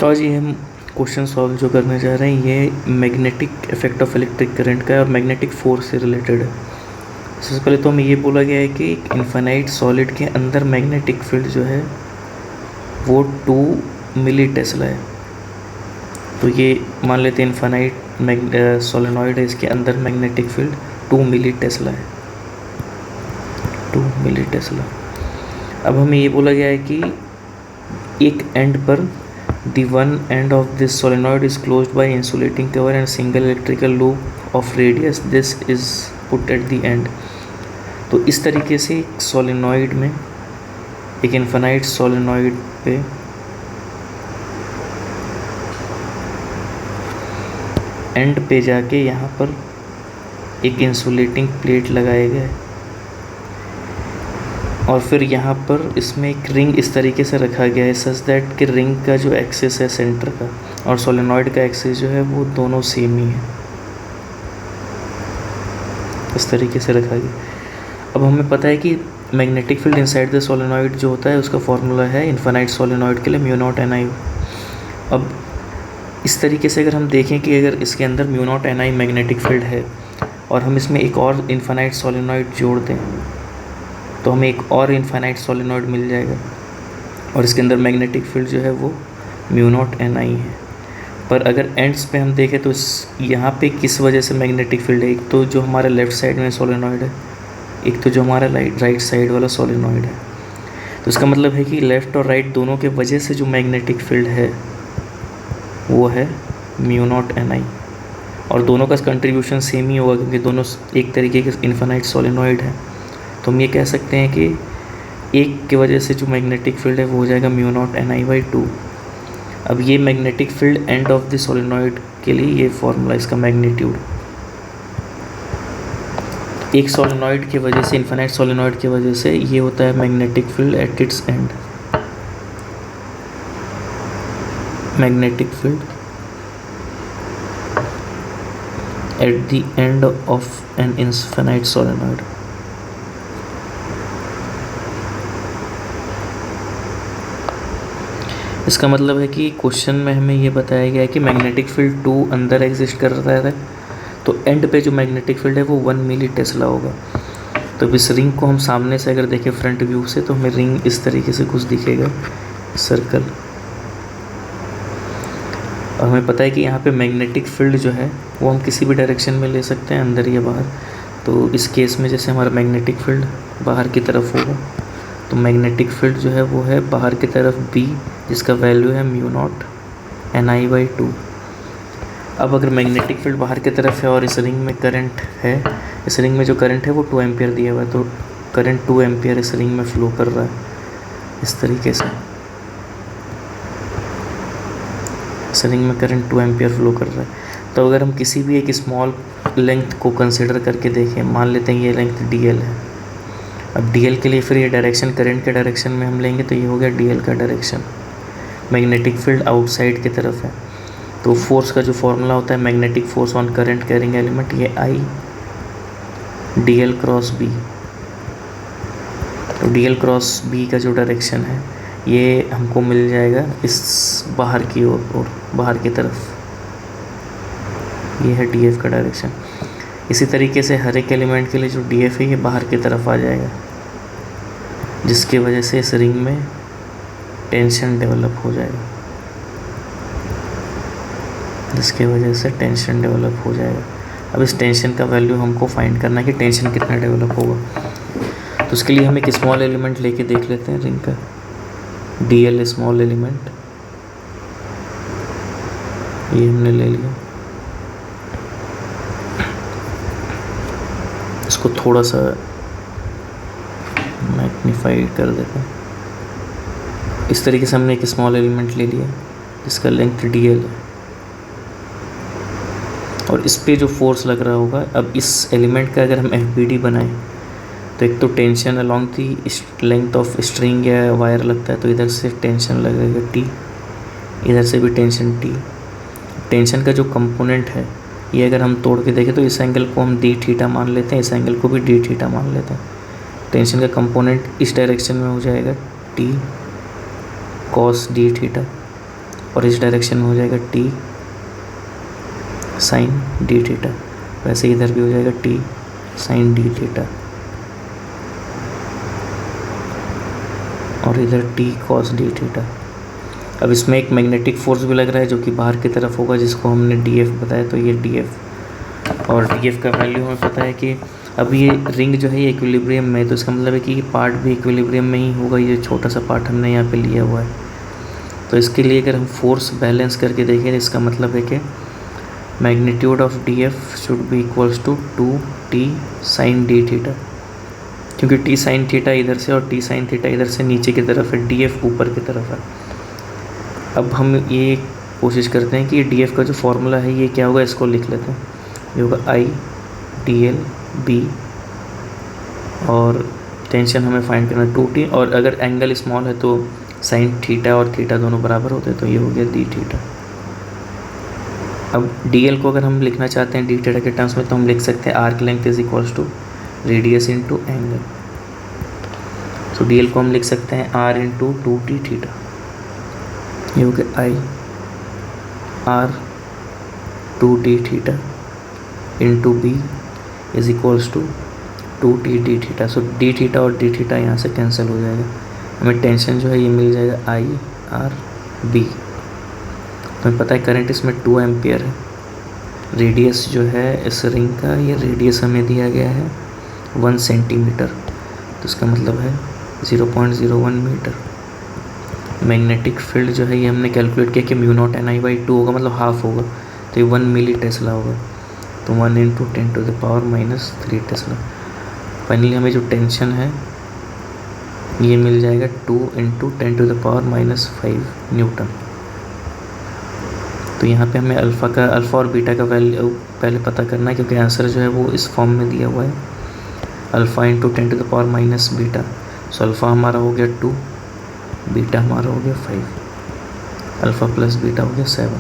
तो आज ये हम क्वेश्चन सॉल्व जो करने जा रहे हैं ये magnetic effect of electric current का है और मैग्नेटिक फोर्स से रिलेटेड है। सबसे पहले तो हमें ये बोला गया है कि एक इन्फाइनाइट सॉलिड के अंदर मैग्नेटिक फील्ड जो है वो 2 मिली टेस्ला है। तो ये मान लेते हैं इन्फाइनाइट सोलेनॉइड है, इसके अंदर मैग्नेटिक फील्ड 2 मिली टेस्ला है, 2 मिली टेस्ला। अब हमें ये बोला गया है कि एक एंड पर the one end of this solenoid is closed by insulating cover and single electrical loop of radius this is put at the end। तो इस तरीके से एक सोलेनॉइड में, एक इन्फाइनाइट सोलेनॉइड पे एंड पे जाके यहाँ पर एक इंसुलेटिंग प्लेट लगाए गए और फिर यहाँ पर इसमें एक रिंग इस तरीके से रखा गया है सच दैट कि रिंग का जो एक्सिस है सेंटर का और सोलेनॉइड का एक्सिस जो है वो दोनों सेम ही है, इस तरीके से रखा गया। अब हमें पता है कि magnetic field inside the solenoid जो होता है उसका फॉर्मूला है इन्फाइनाइट सोलेनॉइड के लिए म्यू नॉट एन आई। अब इस तरीके से अगर हम देखें कि अगर इसके अंदर mu not an I magnetic field है और हम इसमें एक और इन्फाइनाइट सोलेनॉइड जोड़ दें तो हमें एक और इन्फाइनाइट सोलेनॉइड मिल जाएगा और इसके अंदर मैग्नेटिक फील्ड जो है वो म्यू नॉट एन आई है। पर अगर एंड्स पे हम देखें तो यहाँ पे किस वजह से मैग्नेटिक फील्ड है, एक तो जो हमारे लेफ़्ट साइड में सोलेनॉइड है, एक तो जो हमारा राइट साइड वाला सोलेनॉइड है। तो इसका मतलब है कि लेफ़्ट और राइट दोनों के वजह से जो मैग्नेटिक फील्ड है वो है म्यू नॉट एन आई और दोनों का कंट्रीब्यूशन सेम ही होगा क्योंकि दोनों एक तरीके के इन्फाइनाइट सोलेनॉइड है। तो हम ये कह सकते हैं कि एक की वजह से जो मैग्नेटिक फील्ड है वो हो जाएगा mu not an I by 2। अब ये magnetic field end of the solenoid के लिए ये फॉर्मूला इसका मैग्नीट्यूड, एक सोलेनॉइड की वजह से, इन्फाइनाइट सोलेनॉइड की वजह से ये होता है magnetic field at its end, magnetic field at the end of an infinite solenoid. इसका मतलब है कि क्वेश्चन में हमें ये बताया गया है कि मैग्नेटिक फील्ड 2 अंदर एग्जिस्ट कर रहा है तो एंड पे जो मैग्नेटिक फील्ड है वो 1 मिली टेस्ला होगा। तो इस रिंग को हम सामने से अगर देखें फ्रंट व्यू से तो हमें रिंग इस तरीके से कुछ दिखेगा, सर्कल। और हमें पता है कि यहाँ पे मैग्नेटिक फील्ड जो है वो हम किसी भी डायरेक्शन में ले सकते हैं, अंदर या बाहर। तो इस केस में जैसे हमारा मैग्नेटिक फील्ड बाहर की तरफ होगा तो मैग्नेटिक फील्ड जो है वो है बाहर की तरफ B, जिसका वैल्यू है mu not an I by 2। अब अगर मैग्नेटिक फील्ड बाहर की तरफ है और इस रिंग में करंट है, इस रिंग में जो करंट है वो 2 एम्पियर दिया हुआ है तो करंट 2 एम्पियर इस रिंग में फ़्लो कर रहा है इस तरीके से, इस रिंग में करंट 2 एम्पियर फ्लो कर रहा है। तो अगर हम किसी भी एक स्मॉल लेंथ को कंसिडर करके देखें, मान लेते हैं ये लेंथ DL है। अब DL के लिए फिर ये डायरेक्शन करंट के डायरेक्शन में हम लेंगे तो ये हो गया DL का डायरेक्शन। मैग्नेटिक फील्ड आउटसाइड की तरफ है तो फोर्स का जो फॉर्मूला होता है magnetic force on current carrying element, ये I DL क्रॉस B। तो DL क्रॉस B का जो डायरेक्शन है ये हमको मिल जाएगा इस बाहर की ओर और बाहर की तरफ, ये है DF का डायरेक्शन। इसी तरीके से हर एक एलिमेंट के लिए जो DF है ये बाहर की तरफ आ जाएगा, जिसकी वजह से इस रिंग में टेंशन डेवलप हो जाएगा, जिसकी वजह से टेंशन डेवलप हो जाएगा। अब इस टेंशन का वैल्यू हमको फाइंड करना है कि टेंशन कितना डेवलप होगा। तो उसके लिए हम एक स्मॉल एलिमेंट लेके देख लेते हैं रिंग का, DL स्मॉल एलिमेंट, ये हमने ले लिया। इसको थोड़ा सा मैग्नीफाइड कर देते हैं। इस तरीके से हमने एक स्मॉल एलिमेंट ले लिया जिसका लेंथ DL है और इस पे जो फोर्स लग रहा होगा, अब इस एलिमेंट का अगर हम FBD बनाएं तो एक तो tension along the length of string या वायर लगता है तो इधर से टेंशन लगेगा T, इधर से भी टेंशन T। टेंशन का जो कंपोनेंट है ये अगर हम तोड़ के देखें तो इस एंगल को हम d थीटा मान लेते हैं, इस एंगल को भी d थीटा मान लेते हैं। टेंशन का कंपोनेंट इस डायरेक्शन में हो जाएगा t cos d थीटा और इस डायरेक्शन में हो जाएगा टी साइन डी थीटा, वैसे इधर भी हो जाएगा टी साइन डी थीटा, और इधर टी कॉस डी थीटा। अब इसमें एक मैग्नेटिक फोर्स भी लग रहा है जो कि बाहर की तरफ होगा, जिसको हमने डी एफ बताया, तो ये डी एफ, और डी एफ का वैल्यू हमें पता है कि अब ये रिंग जो है ये इक्विलिब्रियम में है, तो इसका मतलब है कि ये पार्ट भी इक्विलिब्रियम में ही होगा, ये छोटा सा पार्ट हमने यहाँ पे लिया हुआ है। तो इसके लिए अगर हम फोर्स बैलेंस करके देखें तो इसका मतलब है कि magnitude of D F should be equals to 2t sine D theta, क्योंकि टी साइन थीटा इधर से और टी साइन थीटा इधर से नीचे की तरफ है, डी एफ ऊपर की तरफ है। अब हम ये कोशिश करते हैं कि डी एफ का जो फॉर्मूला है ये क्या होगा, इसको लिख लेते हैं। ये होगा आई डी एल बी, और टेंशन हमें फाइंड करना है 2t, और अगर एंगल स्मॉल है तो साइन थीटा और थीटा दोनों बराबर होते हैं, तो ये हो गया डी थीटा। अब डी एल को अगर हम लिखना चाहते हैं डी थीटा के टर्म्स में, तो हम लिख सकते हैं arc length is equals to radius into angle. तो डी एल को हम लिख सकते हैं आर इंटू 2t थीटा, ये हो गया I R 2t theta into B is equals to 2t D theta. So D theta और डी थीटा यहाँ से कैंसिल हो जाएगा, हमें टेंशन जो है ये मिल जाएगा आई आर बी। हमें पता है करंट इसमें 2 एम्पियर है, रेडियस जो है इस रिंग का, ये रेडियस हमें दिया गया है 1 सेंटीमीटर, तो इसका मतलब है 0.01 मीटर। मैग्नेटिक फील्ड जो है ये हमने कैलकुलेट किया कि mu not an I by 2 होगा, मतलब हाफ होगा, तो ये 1 मिली टेस्ला होगा, तो 1 इंटू 10⁻³ टेस्ला। फाइनली हमें जो टेंशन है ये मिल जाएगा 2 इंटू 10⁻⁵ न्यूटन। तो यहाँ पे हमें अल्फ़ा और बीटा का वैल्यू पहले पता करना है, क्योंकि आंसर जो है वो इस फॉर्म में दिया हुआ है, अल्फ़ा इंटू 10⁻⁻⁵ बीटा। सो अल्फ़ा हमारा हो गया 2, बीटा हमारा हो गया 5, अल्फ़ा प्लस बीटा हो गया 7।